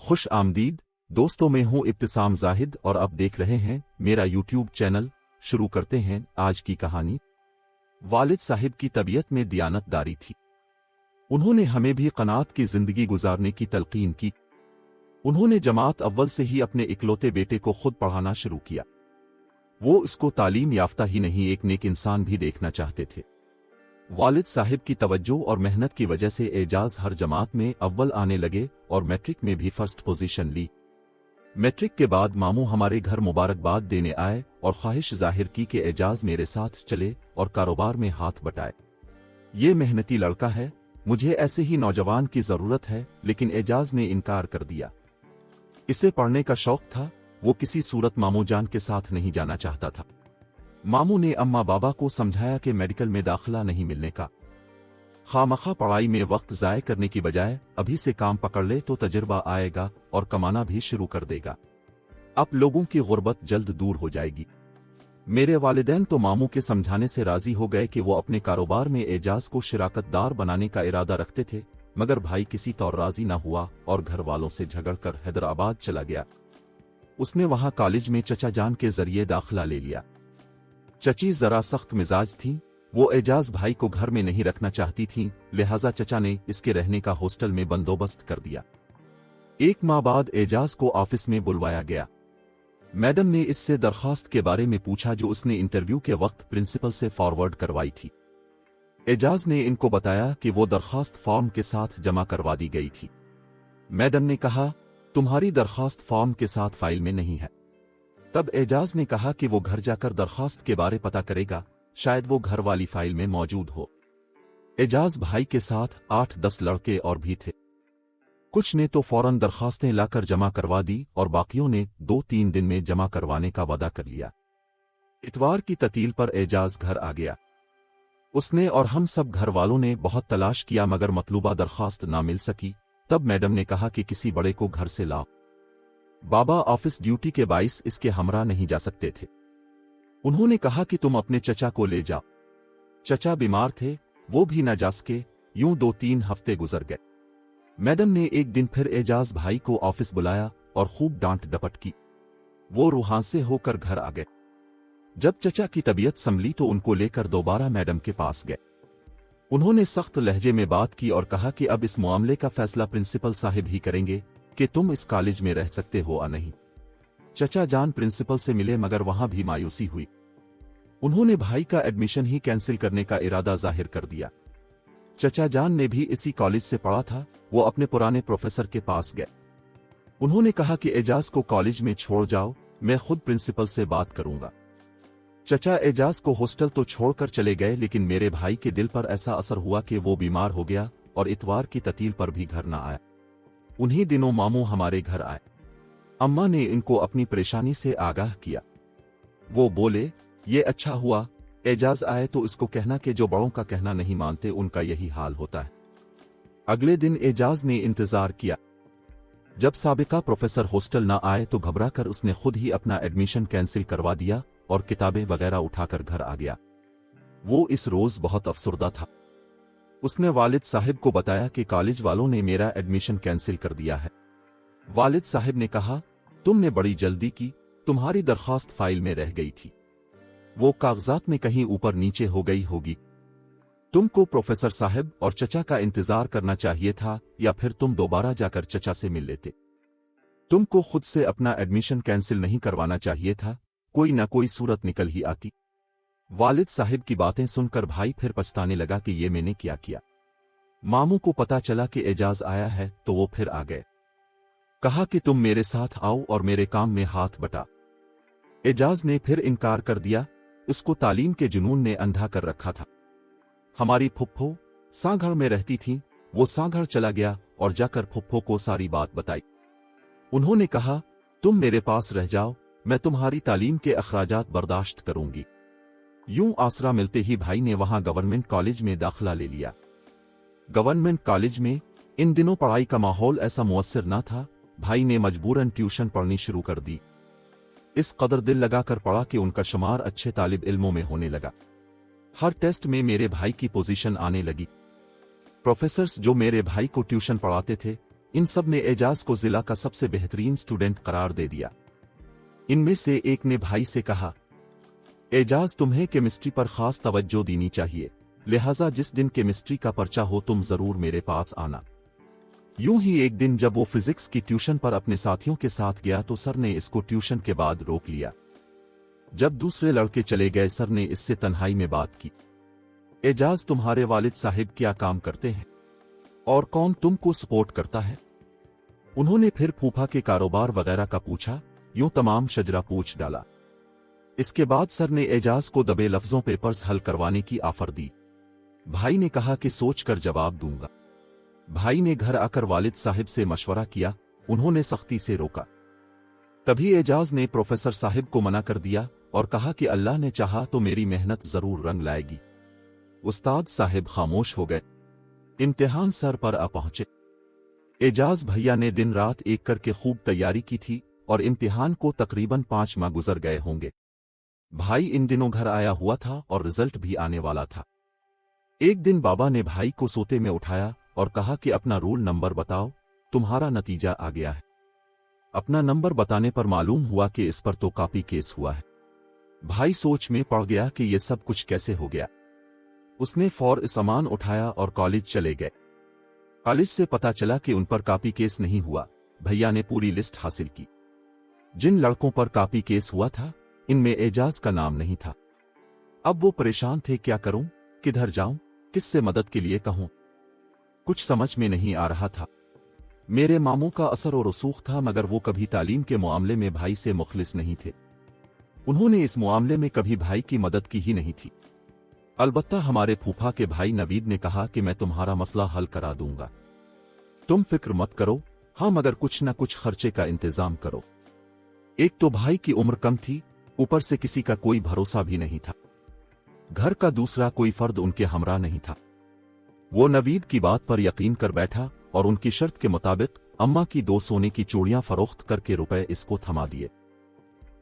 خوش آمدید دوستوں، میں ہوں ابتسام زاہد اور آپ دیکھ رہے ہیں میرا یوٹیوب چینل۔ شروع کرتے ہیں آج کی کہانی۔ والد صاحب کی طبیعت میں دیانت داری تھی۔ انہوں نے ہمیں بھی قناعت کی زندگی گزارنے کی تلقین کی۔ انہوں نے جماعت اول سے ہی اپنے اکلوتے بیٹے کو خود پڑھانا شروع کیا۔ وہ اس کو تعلیم یافتہ ہی نہیں، ایک نیک انسان بھی دیکھنا چاہتے تھے۔ والد صاحب کی توجہ اور محنت کی وجہ سے اعجاز ہر جماعت میں اول آنے لگے اور میٹرک میں بھی فرسٹ پوزیشن لی۔ میٹرک کے بعد ماموں ہمارے گھر مبارکباد دینے آئے اور خواہش ظاہر کی کہ اعجاز میرے ساتھ چلے اور کاروبار میں ہاتھ بٹائے۔ یہ محنتی لڑکا ہے، مجھے ایسے ہی نوجوان کی ضرورت ہے، لیکن اعجاز نے انکار کر دیا۔ اسے پڑھنے کا شوق تھا، وہ کسی صورت ماموں جان کے ساتھ نہیں جانا چاہتا تھا۔ ماموں نے اماں بابا کو سمجھایا کہ میڈیکل میں داخلہ نہیں ملنے کا، خواہ پڑھائی میں وقت ضائع کرنے کی بجائے ابھی سے کام پکڑ لے تو تجربہ آئے گا اور کمانا بھی شروع کر دے گا۔ اب لوگوں کی غربت جلد دور ہو جائے گی۔ میرے والدین تو ماموں کے سمجھانے سے راضی ہو گئے کہ وہ اپنے کاروبار میں اعجاز کو شراکت دار بنانے کا ارادہ رکھتے تھے، مگر بھائی کسی طور راضی نہ ہوا اور گھر والوں سے جھگڑ کر حیدرآباد چلا گیا۔ اس نے وہاں کالج میں چچا جان کے ذریعے داخلہ لے لیا۔ چچی ذرا سخت مزاج تھیں، وہ اعجاز بھائی کو گھر میں نہیں رکھنا چاہتی تھیں، لہٰذا چچا نے اس کے رہنے کا ہاسٹل میں بندوبست کر دیا۔ ایک ماہ بعد اعجاز کو آفس میں بلوایا گیا۔ میڈم نے اس سے درخواست کے بارے میں پوچھا جو اس نے انٹرویو کے وقت پرنسپل سے فارورڈ کروائی تھی۔ اعجاز نے ان کو بتایا کہ وہ درخواست فارم کے ساتھ جمع کروا دی گئی تھی۔ میڈم نے کہا، تمہاری درخواست فارم کے ساتھ فائل میں نہیں ہے۔ تب اعجاز نے کہا کہ وہ گھر جا کر درخواست کے بارے پتہ کرے گا، شاید وہ گھر والی فائل میں موجود ہو۔ اعجاز بھائی کے ساتھ 8-10 لڑکے اور بھی تھے۔ کچھ نے تو فوراً درخواستیں لا کر جمع کروا دی اور باقیوں نے 2-3 دن میں جمع کروانے کا وعدہ کر لیا۔ اتوار کی تعطیل پر اعجاز گھر آ گیا۔ اس نے اور ہم سب گھر والوں نے بہت تلاش کیا مگر مطلوبہ درخواست نہ مل سکی۔ تب میڈم نے کہا کہ کسی بڑے کو گھر سے لاؤ۔ بابا آفس ڈیوٹی کے باعث اس کے ہمراہ نہیں جا سکتے تھے۔ انہوں نے کہا کہ تم اپنے چچا کو لے جاؤ۔ چچا بیمار تھے، وہ بھی نہ جا سکے۔ یوں 2-3 ہفتے گزر گئے۔ میڈم نے ایک دن پھر اعجاز بھائی کو آفس بلایا اور خوب ڈانٹ ڈپٹ کی۔ وہ روحانسے ہو کر گھر آ گئے۔ جب چچا کی طبیعت سنبھلی تو ان کو لے کر دوبارہ میڈم کے پاس گئے۔ انہوں نے سخت لہجے میں بات کی اور کہا کہ اب اس معاملے کا فیصلہ پرنسپل صاحب ہی کریں گے کہ تم اس کالج میں رہ سکتے ہو یا نہیں۔ چچا جان پرنسپل سے ملے مگر وہاں بھی مایوسی ہوئی۔ انہوں نے بھائی کا ایڈمیشن ہی کینسل کرنے کا ارادہ ظاہر کر دیا۔ چچا جان نے بھی اسی کالج سے پڑھا تھا، وہ اپنے پرانے پروفیسر کے پاس گئے۔ انہوں نے کہا کہ اعجاز کو کالج میں چھوڑ جاؤ، میں خود پرنسپل سے بات کروں گا۔ چچا اعجاز کو ہاسٹل تو چھوڑ کر چلے گئے، لیکن میرے بھائی کے دل پر ایسا اثر ہوا کہ وہ بیمار ہو گیا اور اتوار کی تعطیل پر بھی گھر نہ آیا۔ انہی دنوں ماموں ہمارے گھر آئے۔ اماں نے ان کو اپنی پریشانی سے آگاہ کیا۔ وہ بولے، یہ اچھا ہوا اعجاز آئے تو اس کو کہنا کہ جو بڑوں کا کہنا نہیں مانتے ان کا یہی حال ہوتا ہے۔ اگلے دن اعجاز نے انتظار کیا۔ جب سابقہ پروفیسر ہاسٹل نہ آئے تو گھبرا کر اس نے خود ہی اپنا ایڈمیشن کینسل کروا دیا اور کتابیں وغیرہ اٹھا کر گھر آ گیا۔ وہ اس روز بہت افسردہ تھا۔ اس نے والد صاحب کو بتایا کہ کالج والوں نے میرا ایڈمیشن کینسل کر دیا ہے۔ والد صاحب نے کہا، تم نے بڑی جلدی کی، تمہاری درخواست فائل میں رہ گئی تھی، وہ کاغذات میں کہیں اوپر نیچے ہو گئی ہوگی۔ تم کو پروفیسر صاحب اور چچا کا انتظار کرنا چاہیے تھا، یا پھر تم دوبارہ جا کر چچا سے مل لیتے۔ تم کو خود سے اپنا ایڈمیشن کینسل نہیں کروانا چاہیے تھا، کوئی نہ کوئی صورت نکل ہی آتی۔ والد صاحب کی باتیں سن کر بھائی پھر پچھتانے لگا کہ یہ میں نے کیا۔ ماموں کو پتا چلا کہ اعجاز آیا ہے تو وہ پھر آ گئے۔ کہا کہ تم میرے ساتھ آؤ اور میرے کام میں ہاتھ بٹا۔ اعجاز نے پھر انکار کر دیا، اس کو تعلیم کے جنون نے اندھا کر رکھا تھا۔ ہماری پھپھو سانگھڑ میں رہتی تھیں، وہ سانگھڑ چلا گیا اور جا کر پھپھو کو ساری بات بتائی۔ انہوں نے کہا، تم میرے پاس رہ جاؤ، میں تمہاری تعلیم کے اخراجات برداشت کروں گی۔ یوں آسرا ملتے ہی بھائی نے وہاں گورنمنٹ کالج میں داخلہ لے لیا۔ گورنمنٹ کالج میں ان دنوں پڑھائی کا ماحول ایسا مؤثر نہ تھا، بھائی نے مجبوراً ٹیوشن پڑھنی شروع کر دی۔ اس قدر دل لگا کر پڑھا کہ ان کا شمار اچھے طالب علموں میں ہونے لگا۔ ہر ٹیسٹ میں میرے بھائی کی پوزیشن آنے لگی۔ پروفیسرز جو میرے بھائی کو ٹیوشن پڑھاتے تھے इन सब ने एजाज को जिला का सबसे बेहतरीन स्टूडेंट करार दे दिया। इनमें से एक ने भाई से कहा, एजाज तुम्हें केमिस्ट्री पर खास तवज्जो देनी चाहिए, लिहाजा जिस दिन केमिस्ट्री का पर्चा हो तुम जरूर मेरे पास आना। यूं ही एक दिन जब वो फिजिक्स की ट्यूशन पर अपने साथियों के साथ गया तो सर ने इसको ट्यूशन के बाद रोक लिया। जब दूसरे लड़के चले गए सर ने इससे तन्हाई में बात की, एजाज तुम्हारे वालिद साहिब क्या काम करते हैं और कौन तुमको सपोर्ट करता है? उन्होंने फिर फूफा के कारोबार वगैरह का पूछा, यूं तमाम शजरा पूछ डाला। इसके बाद सर ने एजाज को दबे लफ्जों पेपर्स हल करवाने की ऑफर दी। भाई ने कहा कि सोच कर जवाब दूंगा। भाई ने घर आकर वालिद साहिब से मशवरा किया, उन्होंने सख्ती से रोका। तभी एजाज ने प्रोफेसर साहिब को मना कर दिया और कहा कि अल्लाह ने चाहा तो मेरी मेहनत जरूर रंग लाएगी। उस्ताद साहिब खामोश हो गए। इम्तिहान सर पर आ पहुंचे। एजाज भैया ने दिन रात एक करके खूब तैयारी की थी और इम्तिहान को तकरीबन 5 माह गुजर गए होंगे। भाई इन दिनों घर आया हुआ था और रिजल्ट भी आने वाला था। एक दिन बाबा ने भाई को सोते में उठाया और कहा कि अपना रोल नंबर बताओ, तुम्हारा नतीजा आ गया है। अपना नंबर बताने पर मालूम हुआ कि इस पर तो कॉपी केस हुआ है। भाई सोच में पड़ गया कि यह सब कुछ कैसे हो गया। उसने फौर सामान उठाया और कॉलेज चले गए। कॉलेज से पता चला कि उन पर कॉपी केस नहीं हुआ। भैया ने पूरी लिस्ट हासिल की। जिन लड़कों पर कॉपी केस हुआ था इनमें एजाज का नाम नहीं था। अब वो परेशान थे, क्या करूं, किधर जाऊं, किससे मदद के लिए कहूं, कुछ समझ में नहीं आ रहा था। मेरे मामू का असर और रसूख था मगर वो कभी तालीम के मामले में भाई से मुखलिस नहीं थे। उन्होंने इस मामले में कभी भाई की मदद की ही नहीं थी। अलबत्ता हमारे फूफा के भाई नवीद ने कहा कि मैं तुम्हारा मसला हल करा दूंगा, तुम फिक्र मत करो, हाँ मगर कुछ न कुछ खर्चे का इंतजाम करो। एक तो भाई की उम्र कम थी, ऊपर से किसी का कोई भरोसा भी नहीं था। घर का दूसरा कोई फर्द उनके हमरा नहीं था। वो नवीद की बात पर यकीन कर बैठा और उनकी शर्त के मुताबिक अम्मा की 2 सोने की चूड़ियां फरोख्त करके रुपए इसको थमा दिए।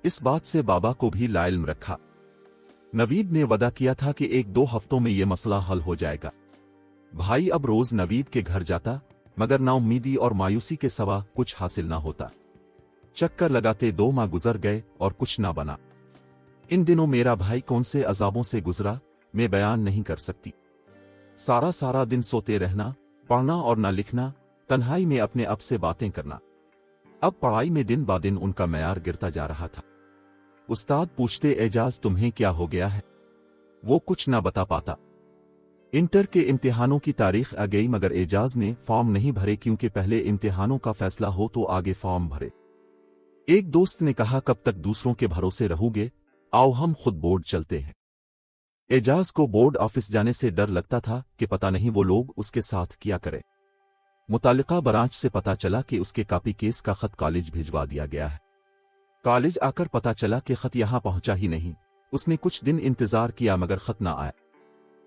इस बात से बाबा को भी लाइल्म रखा। नवीद ने वदा किया था कि 1-2 हफ्तों में यह मसला हल हो जाएगा। भाई अब रोज नवीद के घर जाता मगर नाउम्मीदी और मायूसी के सिवा कुछ हासिल ना होता। चक्कर लगाते 2 माह गुजर गए और कुछ ना बना। इन दिनों मेरा भाई कौन से अजाबों से गुजरा मैं बयान नहीं कर सकती। सारा दिन सोते रहना, पढ़ना और ना लिखना, तन्हाई में अपने आप से बातें करना। अब पढ़ाई में दिन ब दिन उनका मयार गिरता जा रहा था। उस्ताद पूछते, एजाज तुम्हें क्या हो गया है? वो कुछ ना बता पाता। इंटर के इम्तिहानों की तारीख आ गई मगर एजाज ने फॉर्म नहीं भरे क्योंकि पहले इम्तिहानों का फैसला हो तो आगे फॉर्म भरे। एक दोस्त ने कहा, कब तक दूसरों के भरोसे रहोगे, आओ हम खुद बोर्ड चलते हैं। एजाज को बोर्ड ऑफिस जाने से डर लगता था कि पता नहीं वो लोग उसके साथ क्या करे। मुतालिका ब्रांच से पता चला कि उसके कॉपी केस का खत कॉलेज भिजवा दिया गया है। कॉलेज आकर पता चला कि खत यहां पहुंचा ही नहीं। उसने कुछ दिन इंतजार किया मगर खत ना आया।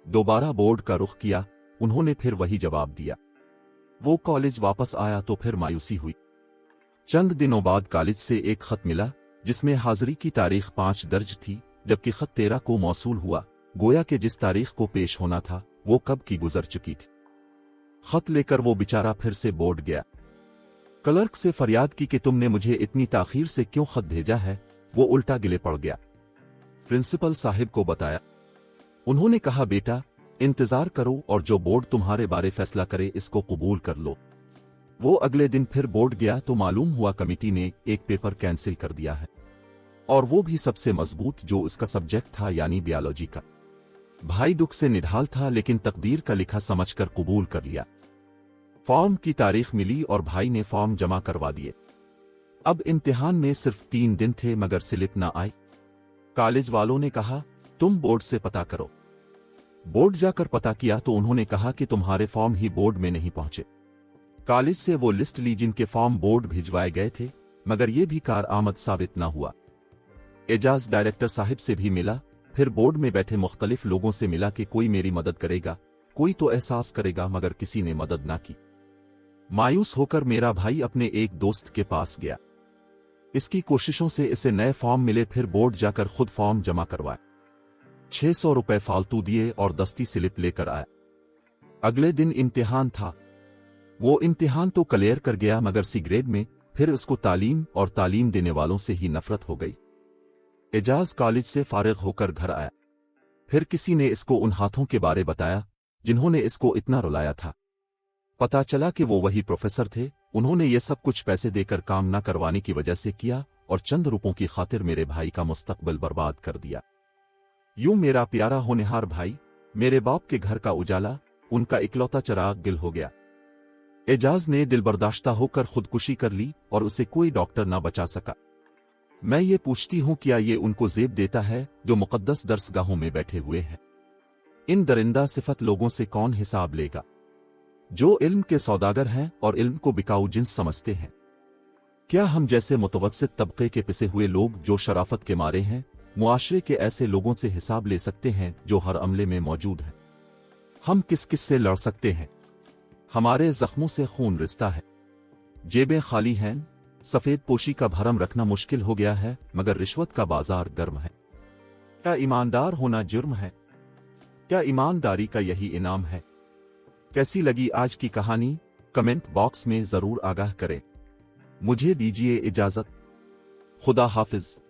दोबारा बोर्ड का रुख किया, उन्होंने फिर वही जवाब दिया। वो कॉलेज वापस आया तो फिर मायूसी हुई। चंद दिनों बाद कॉलेज से एक खत मिला जिसमें हाजिरी की तारीख 5 दर्ज थी, जबकि खत 13 को मौसूल हुआ। गोया कि जिस तारीख को पेश होना था वो कब की गुजर चुकी थी। खत लेकर वो बेचारा फिर से बोर्ड गया। क्लर्क से फरियाद की कि तुमने मुझे इतनी ताखीर से क्यों खत भेजा है। वो उल्टा गिले पड़ गया। प्रिंसिपल साहिब को बताया। उन्होंने कहा, बेटा इंतजार करो और जो बोर्ड तुम्हारे बारे फैसला करे इसको कबूल कर लो। वो अगले दिन फिर बोर्ड गया तो मालूम हुआ कमेटी ने एक पेपर कैंसिल कर दिया है, और वो भी सबसे मजबूत जो इसका सब्जेक्ट था यानी बायोलॉजी का। भाई दुख से निढाल था लेकिन तकदीर का लिखा समझकर कबूल कर लिया। फॉर्म की तारीख मिली और भाई ने फॉर्म जमा करवा दिए। अब इम्तिहान में सिर्फ 3 दिन थे मगर स्लिप ना आई। कॉलेज वालों ने कहा, तुम बोर्ड से पता करो। बोर्ड जाकर पता किया तो उन्होंने कहा कि तुम्हारे फॉर्म ही बोर्ड में नहीं पहुंचे। कॉलेज से वो लिस्ट ली जिनके फॉर्म बोर्ड भिजवाए गए थे मगर ये भी कारआमद साबित ना हुआ। एजाज डायरेक्टर साहिब से भी मिला, फिर बोर्ड में बैठे मुख्तलिफ लोगों से मिला कि कोई मेरी मदद करेगा, कोई तो एहसास करेगा, मगर किसी ने मदद ना की। मायूस होकर मेरा भाई अपने एक दोस्त के पास गया। इसकी कोशिशों से इसे नए फॉर्म मिले, फिर बोर्ड जाकर खुद फॉर्म जमा करवाए। 600 रुपए फालतू दिए और दस्ती स्लिप लेकर आया। अगले दिन इम्तिहान था। वो इम्तिहान तो क्लियर कर गया मगर सी ग्रेड में फिर उसको तालीम और तालीम देने वालों से ही नफरत हो गई। एजाज कॉलेज से फारिग होकर घर आया। फिर किसी ने इसको उन हाथों के बारे बताया जिन्होंने इसको इतना रुलाया था। पता चला कि वो वही प्रोफेसर थे। उन्होंने ये सब कुछ पैसे देकर काम न करवाने की वजह से किया और चंद रुपयों की खातिर मेरे भाई का मुस्तकबिल बर्बाद कर दिया। यूं मेरा प्यारा होनहार भाई, मेरे बाप के घर का उजाला, उनका इकलौता चिराग गिल हो गया। एजाज ने दिलबर्दाश्ता होकर खुदकुशी कर ली और उसे कोई डॉक्टर ना बचा सका। मैं ये पूछती हूं क्या ये उनको जेब देता है जो मुकद्दस दरसगाहों में बैठे हुए हैं? इन दरिंदा सिफत लोगों से कौन हिसाब लेगा जो इल्म के सौदागर हैं और इल्म को बिकाऊ जिन्स समझते हैं? क्या हम जैसे मुतवस्सित तबके के पिसे हुए लोग जो शराफत के मारे हैं मुआशरे के ऐसे लोगों से हिसाब ले सकते हैं जो हर अमले में मौजूद हैं? हम किस किस से लड़ सकते हैं? हमारे जख्मों से खून रिश्ता है, जेबें खाली हैं, सफेद पोशी का भरम रखना मुश्किल हो गया है मगर रिश्वत का बाजार गर्म है। क्या ईमानदार होना जुर्म है? क्या ईमानदारी का यही इनाम है? कैसी लगी आज की कहानी? कमेंट बॉक्स में जरूर आगाह करें। मुझे दीजिए इजाजत। खुदा हाफिज।